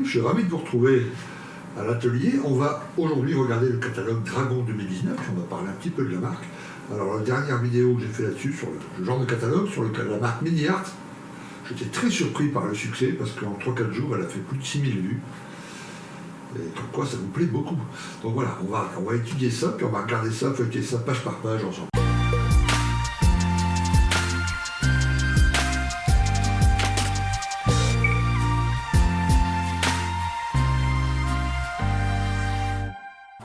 je suis ravi de vous retrouver à l'atelier. On va aujourd'hui regarder le catalogue Dragon 2019, on va parler un petit peu de la marque. Alors la dernière vidéo que j'ai fait là-dessus, sur le genre de catalogue, sur la marque Mini-Art, j'étais très surpris par le succès, parce qu'en 3-4 jours, elle a fait plus de 6000 vues. Et comme quoi, ça vous plaît beaucoup. Donc voilà, on va étudier ça, puis on va regarder ça, feuilleter ça page par page ensemble.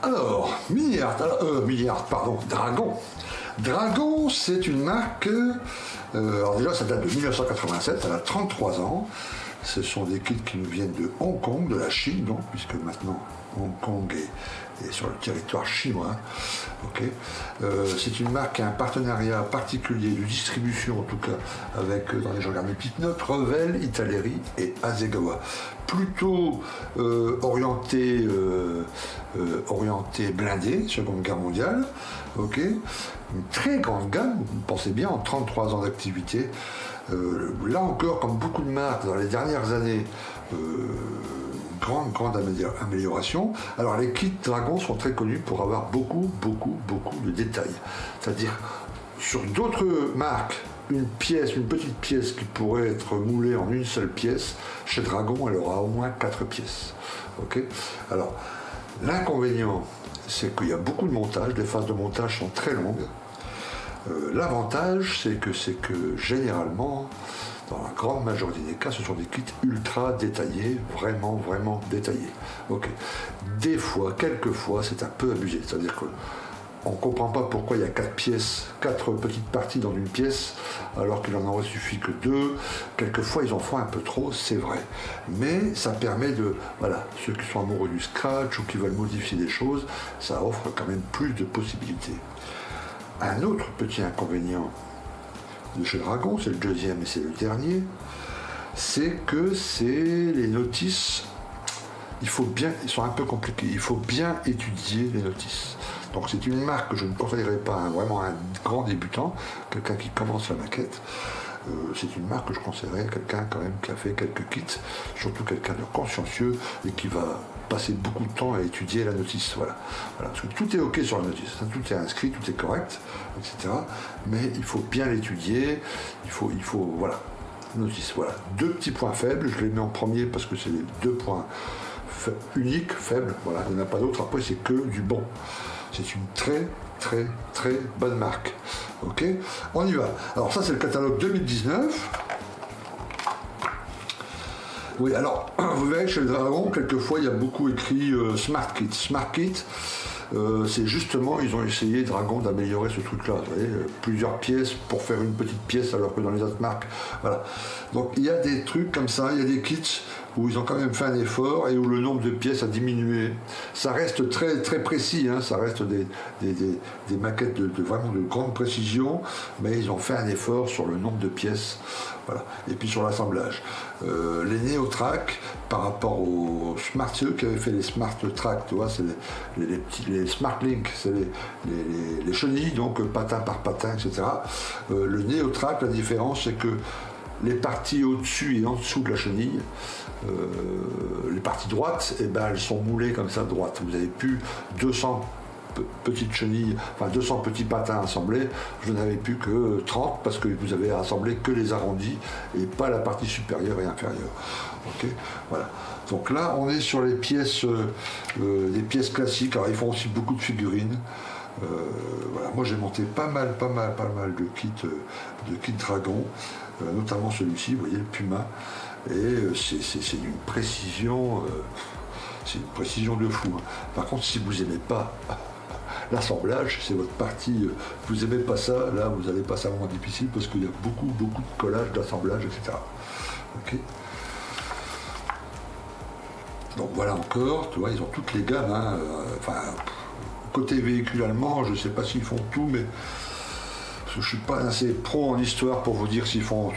Alors, Dragon. Dragon, c'est une marque, alors déjà ça date de 1987, elle a 33 ans. Ce sont des kits qui nous viennent de Hong Kong, de la Chine, donc, puisque maintenant Hong Kong est sur le territoire chinois. Okay. C'est une marque qui a un partenariat particulier de distribution, en tout cas, avec, dans les gens regardent mes petites notes, Revell, Italeri et Hasegawa. Plutôt orienté blindé, Seconde Guerre mondiale. Okay. Une très grande gamme, vous pensez bien, en 33 ans d'activité. Là encore, comme beaucoup de marques dans les dernières années, grande amélioration. Alors les kits Dragon sont très connus pour avoir beaucoup de détails. C'est-à-dire, sur d'autres marques, une petite pièce qui pourrait être moulée en une seule pièce, chez Dragon, elle aura au moins 4 pièces. Okay. Alors, l'inconvénient, c'est qu'il y a beaucoup de montage, les phases de montage sont très longues. L'avantage, c'est que généralement, dans la grande majorité des cas, ce sont des kits ultra détaillés, vraiment détaillés. Okay. Des fois, quelquefois, c'est un peu abusé. C'est-à-dire qu'on ne comprend pas pourquoi il y a 4 petites parties dans une pièce, alors qu'il n'en aurait suffi que 2. Quelquefois, ils en font un peu trop, c'est vrai. Mais ça permet de, voilà, ceux qui sont amoureux du scratch ou qui veulent modifier des choses, ça offre quand même plus de possibilités. Un autre petit inconvénient de chez Dragon, c'est le deuxième et c'est le dernier, c'est que les notices, ils sont un peu compliqués, il faut bien étudier les notices. Donc c'est une marque que je ne conseillerais pas vraiment à un grand débutant, quelqu'un qui commence la maquette. C'est une marque que je conseillerais à quelqu'un quand même qui a fait quelques kits, surtout quelqu'un de consciencieux et qui va passer beaucoup de temps à étudier la notice. Voilà. Parce que tout est ok sur la notice, tout est inscrit, tout est correct, etc. Mais il faut bien l'étudier, il faut voilà. Notice, voilà. 2 petits points faibles, je les mets en premier parce que c'est les 2 points uniques, faibles, voilà, il n'y en a pas d'autres, après c'est que du bon. C'est une très bonne marque. Ok, on y va. Alors ça c'est le catalogue 2019. Oui, alors vous verrez chez le Dragon, quelquefois il y a beaucoup écrit Smart Kit. Smart Kit, c'est justement, ils ont essayé, Dragon, d'améliorer ce truc-là. Vous voyez, plusieurs pièces pour faire une petite pièce, alors que dans les autres marques, voilà. Donc il y a des trucs comme ça, il y a des kits où ils ont quand même fait un effort et où le nombre de pièces a diminué. Ça reste très précis, hein, ça reste des maquettes vraiment de grande précision, mais ils ont fait un effort sur le nombre de pièces, voilà. Et puis sur l'assemblage. Les Neotrack, par rapport aux Smart, ceux qui avaient fait les Smart Track, tu vois, c'est les Smart Link, c'est les chenilles, donc patin par patin, etc. Le Neotrack, la différence, c'est que les parties au-dessus et en dessous de la chenille, les parties droites, eh ben, elles sont moulées comme ça droites. Vous avez plus 200 petites chenilles, enfin 200 petits patins assemblés, je n'avais plus que 30 parce que vous avez assemblé que les arrondis et pas la partie supérieure et inférieure. Okay, voilà. Donc là, on est sur les pièces, des pièces classiques. Alors ils font aussi beaucoup de figurines. Voilà. Moi j'ai monté pas mal de kits Dragon, notamment celui-ci, vous voyez, le Puma, et c'est d'une précision, c'est une précision de fou. Hein. Par contre, si vous n'aimez pas l'assemblage, c'est votre partie, vous n'aimez pas ça, là vous allez passer un moment difficile parce qu'il y a beaucoup de collage, d'assemblage, etc. Okay. Donc voilà encore, tu vois, ils ont toutes les gammes, hein, côté véhicule allemand, je ne sais pas s'ils font tout, mais je ne suis pas assez pro en histoire pour vous dire s'ils font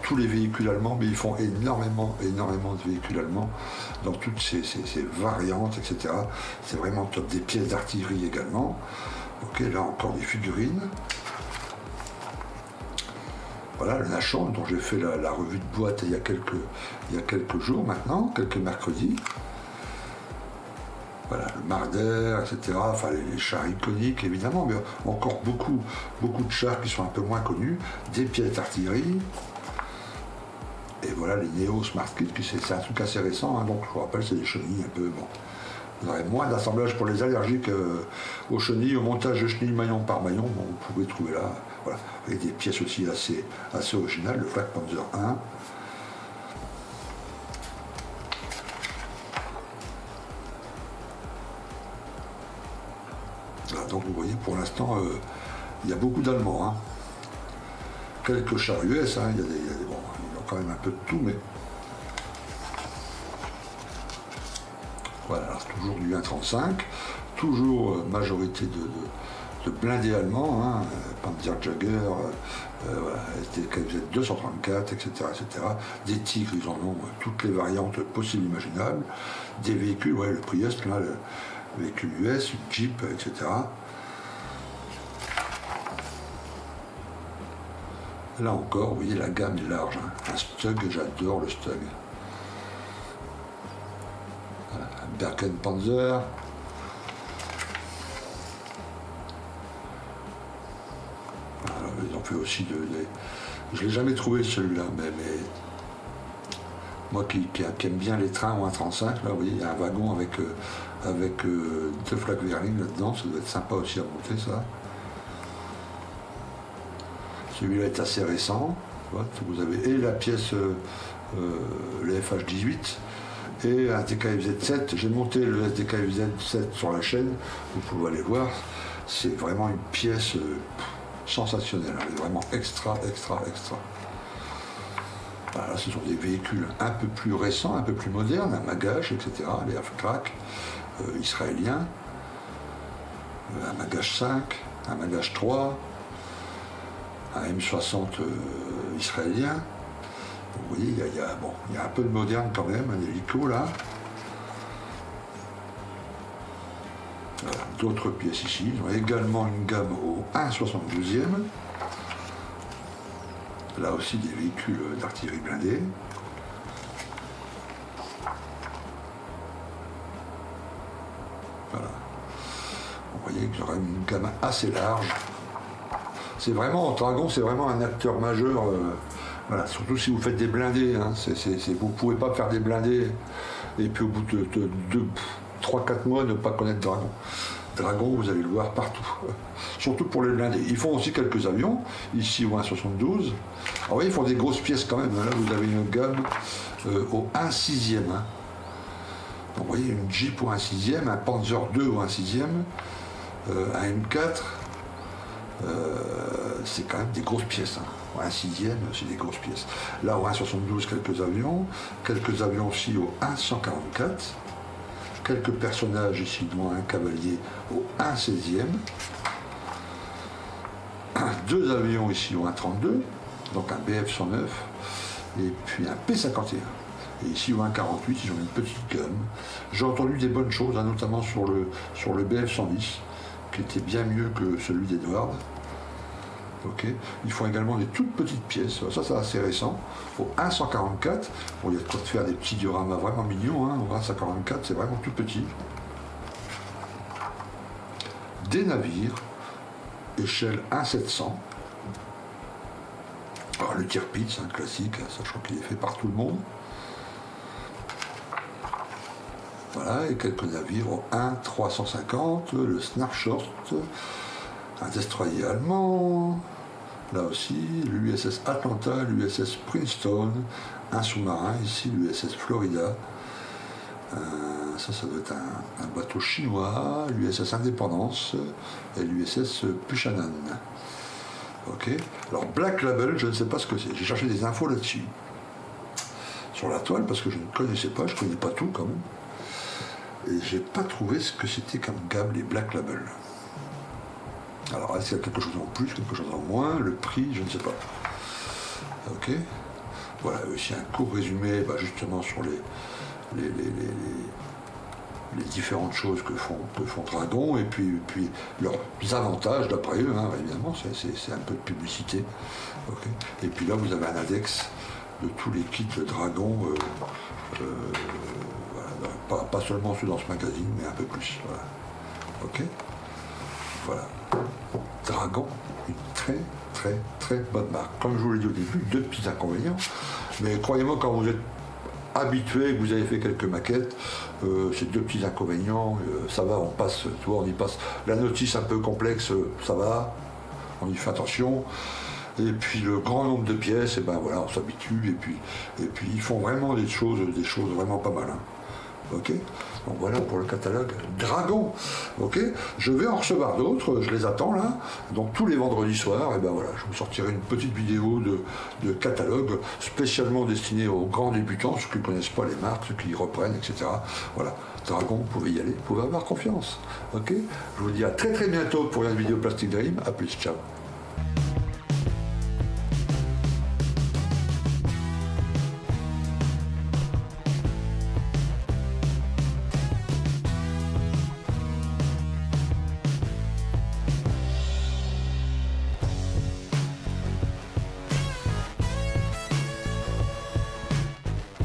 tous les véhicules allemands, mais ils font énormément de véhicules allemands, dans toutes ces variantes, etc. C'est vraiment top. Des pièces d'artillerie également. Ok, là encore des figurines. Voilà, le Nachon, dont j'ai fait la revue de boîte il y a quelques jours maintenant, quelques mercredis. Voilà, le Marder, etc. Enfin, les chars iconiques, évidemment, mais encore beaucoup de chars qui sont un peu moins connus, des pièces d'artillerie. Et voilà, les Neo Smart Kit, c'est un truc assez récent, hein, donc je vous rappelle, c'est des chenilles un peu, bon. Vous aurez moins d'assemblage pour les allergiques aux chenilles, au montage de chenilles maillon par maillon, bon, vous pouvez trouver là, voilà, avec des pièces aussi assez originales, le Flak Panzer 1. Voilà, donc vous voyez, pour l'instant, il y a beaucoup d'Allemands, hein. Quelques chars US, hein, il y a quand même un peu de tout, mais voilà, alors, toujours du 1,35, toujours majorité de blindés allemands, hein, Panzerjäger, voilà, STKFZ 234, etc., etc. Des Tigres, ils en ont toutes les variantes possibles et imaginables. Des véhicules, ouais, le Prius, là, le véhicule US, une Jeep, etc. Là encore, vous voyez, la gamme est large. Hein. Un Stug, j'adore le Stug. Voilà, un Berken Panzer. Voilà, ils ont fait aussi je ne l'ai jamais trouvé celui-là, mais moi qui aime bien les trains en 1,35, là, vous voyez, il y a un wagon avec deux Flak Verling là-dedans, ça doit être sympa aussi à monter, ça. Celui-là est assez récent. Vous avez et la pièce, le FH18 et un TKFZ7. J'ai monté le TKFZ7 sur la chaîne, vous pouvez aller voir. C'est vraiment une pièce sensationnelle, elle est vraiment extra. Voilà, ce sont des véhicules un peu plus récents, un peu plus modernes, un Magash, etc. Les Half-Track israéliens, un Magash 5, un Magash 3. Un M60 israélien. Vous voyez, il y a un peu de moderne quand même, un hélico là. Voilà, d'autres pièces ici. Ils ont également une gamme au 1,72e. Là aussi des véhicules d'artillerie blindée. Voilà. Vous voyez qu'il y aura une gamme assez large. C'est vraiment, Dragon, c'est vraiment un acteur majeur, voilà, surtout si vous faites des blindés, hein, vous ne pouvez pas faire des blindés et puis au bout de 3-4 mois ne pas connaître Dragon. Dragon, vous allez le voir partout, surtout pour les blindés. Ils font aussi quelques avions, ici au 1,72. Alors vous voyez, ils font des grosses pièces quand même, là vous avez une gamme au 1/6e. Hein. Donc, vous voyez, une Jeep au 1/6e, un Panzer 2 au 1/6e, un M4. C'est quand même des grosses pièces. Hein. Au 1/6e, c'est des grosses pièces. Là, au 1,72, quelques avions aussi au 1,144, quelques personnages ici, dont un cavalier au 1/16e, deux avions ici au 1,32, donc un BF-109, et puis un P-51. Et ici, au 1,48, ils ont une petite gamme. J'ai entendu des bonnes choses, hein, notamment sur le BF-110, qui était bien mieux que celui d'Edward. Okay. Ils font également des toutes petites pièces, ça c'est assez récent, au 1,144. Bon, il y a de quoi faire des petits dioramas vraiment mignons, hein. Au 1,144, c'est vraiment tout petit. Des navires, échelle 1,700. Alors le Tirpitz, un classique, ça je crois qu'il est fait par tout le monde. Voilà, et quelques navires au 1,350, le Snarshort, un destroyer allemand, là aussi, l'USS Atlanta, l'USS Princeton, un sous-marin ici, l'USS Florida, ça doit être un bateau chinois, l'USS Indépendance et l'USS Buchanan. Ok. Alors Black Label, je ne sais pas ce que c'est, j'ai cherché des infos là-dessus, sur la toile, parce que je ne connaissais pas, je ne connais pas tout quand même. Et j'ai pas trouvé ce que c'était comme gamme les Black Label. Alors est-ce qu'il y a quelque chose en plus, quelque chose en moins, le prix, je ne sais pas. Ok. Voilà, aussi un court résumé justement sur les différentes choses que font Dragon, et puis leurs avantages d'après eux, hein, évidemment, c'est un peu de publicité. Okay. Et puis là, vous avez un index de tous les kits de Dragon, voilà, pas seulement ceux dans ce magazine, mais un peu plus. Voilà. Ok. Voilà. Dragon, une très très très bonne marque. Comme je vous l'ai dit au début, 2 petits inconvénients, mais croyez-moi, quand vous êtes habitué, que vous avez fait quelques maquettes, ces 2 petits inconvénients, ça va, on passe, tu vois, on y passe. La notice un peu complexe, ça va, on y fait attention. Et puis le grand nombre de pièces, et ben voilà, on s'habitue, et puis ils font vraiment des choses vraiment pas mal. Hein. Ok, donc voilà pour le catalogue Dragon. Ok, je vais en recevoir d'autres, je les attends là. Donc tous les vendredis soirs, et ben voilà, je vous sortirai une petite vidéo de catalogue spécialement destinée aux grands débutants, ceux qui ne connaissent pas les marques, ceux qui reprennent, etc. Voilà, Dragon, vous pouvez y aller, vous pouvez avoir confiance. Ok, je vous dis à très très bientôt pour une vidéo Plastic Dream. À plus, ciao.